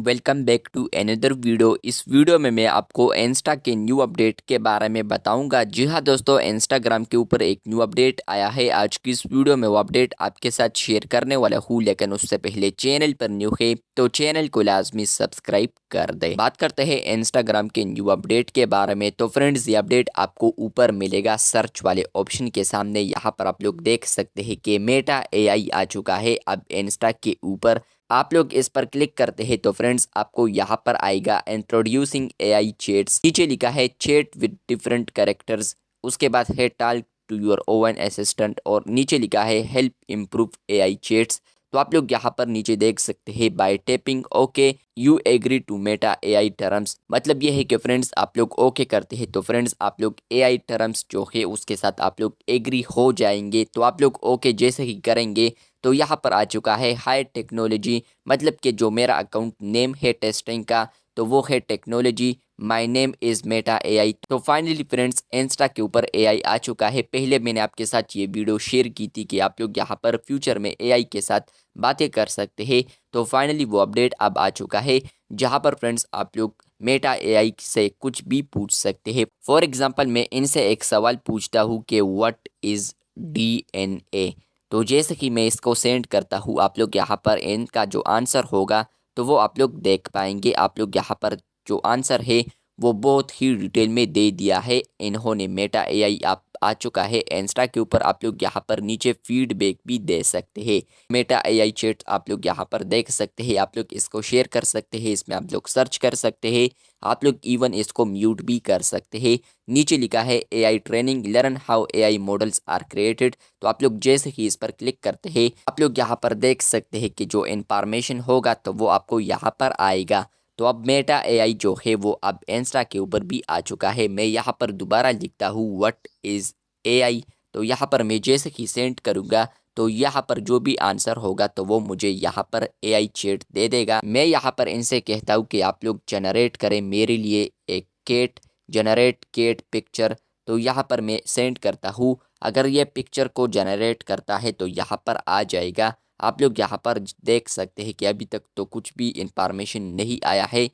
Welcome back to another video. इस video में मैं आपको इंस्टा के न्यू अपडेट के बारे में बताऊंगा। जी हाँ दोस्तों, इंस्टाग्राम के ऊपर एक न्यू अपडेट आया है। आज की इस वीडियो में वो अपडेट आपके साथ शेयर करने वाला हूँ, लेकिन उससे पहले चैनल पर न्यू है तो चैनल को लाजमी सब्सक्राइब कर दे। बात करते हैं इंस्टाग्राम के न्यू अपडेट के बारे में। तो फ्रेंड्स, ये अपडेट आपको ऊपर मिलेगा सर्च वाले ऑप्शन के सामने। यहाँ पर आप लोग देख सकते हैं कि मेटा एआई आ चुका है अब इंस्टा के ऊपर। आप लोग इस पर क्लिक करते हैं तो फ्रेंड्स आपको यहाँ पर आएगा इंट्रोड्यूसिंग एआई चैट्स। नीचे लिखा है चैट विद डिफरेंट कैरेक्टर्स, उसके बाद है talk to your own assistant और नीचे लिखा है हेल्प इम्प्रूव एआई चैट्स। तो आप लोग यहाँ पर नीचे देख सकते हैं by tapping okay you agree to Meta AI terms. मतलब ये है कि फ्रेंड्स आप लोग ओके करते हैं तो फ्रेंड्स आप लोग एआई टर्म्स जो है उसके साथ आप लोग एग्री हो जाएंगे। तो आप लोग ओके जैसे ही करेंगे तो यहाँ पर आ चुका है हाई टेक्नोलॉजी। मतलब कि जो मेरा अकाउंट नेम है टेस्टिंग का तो वो है technology, my name is Meta AI. तो फाइनली फ्रेंड्स इंस्टा के ऊपर एआई आ चुका है। पहले मैंने आपके साथ ये वीडियो शेयर की थी कि आप लोग यहाँ पर फ्यूचर में एआई के साथ बातें कर सकते हैं। तो फाइनली वो अपडेट अब आ चुका है, जहाँ पर फ्रेंड्स आप लोग मेटा एआई से कुछ भी पूछ सकते हैं। फॉर एग्जाम्पल मैं इनसे एक सवाल पूछता हूँ कि व्हाट इज़ डीएनए। तो जैसे कि मैं इसको सेंड करता हूँ, आप लोग यहाँ पर इनका जो आंसर होगा तो वो आप लोग देख पाएंगे। आप लोग यहाँ पर जो आंसर है वो बहुत ही डिटेल में दे दिया है इन्होंने। मेटा एआई आप आ चुका है इंस्टा के ऊपर। आप लोग यहाँ पर नीचे फीडबैक भी दे सकते हैं। मेटा एआई चैट आप लोग यहाँ पर देख सकते हैं। आप लोग इसको शेयर कर सकते हैं, इसमें आप लोग सर्च कर सकते हैं, आप लोग इवन इसको म्यूट भी कर सकते हैं। नीचे लिखा है AI training, learn how AI models are created. तो आप लोग जैसे ही इस पर क्लिक करते हैं आप लोग यहाँ पर देख सकते हैं कि जो इन्फॉर्मेशन होगा तो वो आपको यहाँ पर आएगा। तो अब मेटा एआई जो है वो अब इंस्टा के ऊपर भी आ चुका है। मैं यहाँ पर दोबारा लिखता हूँ व्हाट इज़ एआई। तो यहाँ पर मैं जैसे ही सेंड करूँगा तो यहाँ पर जो भी आंसर होगा तो वो मुझे यहाँ पर एआई चैट दे देगा। मैं यहाँ पर इनसे कहता हूँ कि आप लोग जनरेट करें मेरे लिए एक केट, जनरेट केट पिक्चर। तो यहाँ पर मैं सेंड करता हूँ। अगर ये पिक्चर को जनरेट करता है तो यहाँ पर आ जाएगा। आप लोग यहाँ पर देख सकते हैं कि अभी तक तो कुछ भी इंफॉर्मेशन नहीं आया है।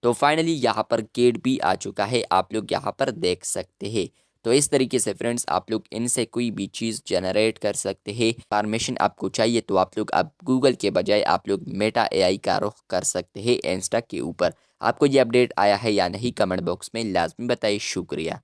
तो फाइनली यहाँ पर केट भी आ चुका है, आप लोग यहाँ पर देख सकते हैं। तो इस तरीके से फ्रेंड्स आप लोग इनसे कोई भी चीज़ जनरेट कर सकते हैं। इंफॉर्मेशन आपको चाहिए तो आप लोग अब गूगल के बजाय आप लोग मेटा एआई का रुख कर सकते हैं इंस्टा के ऊपर। आपको ये अपडेट आया है या नहीं कमेंट बॉक्स में लाजमी बताइए। शुक्रिया।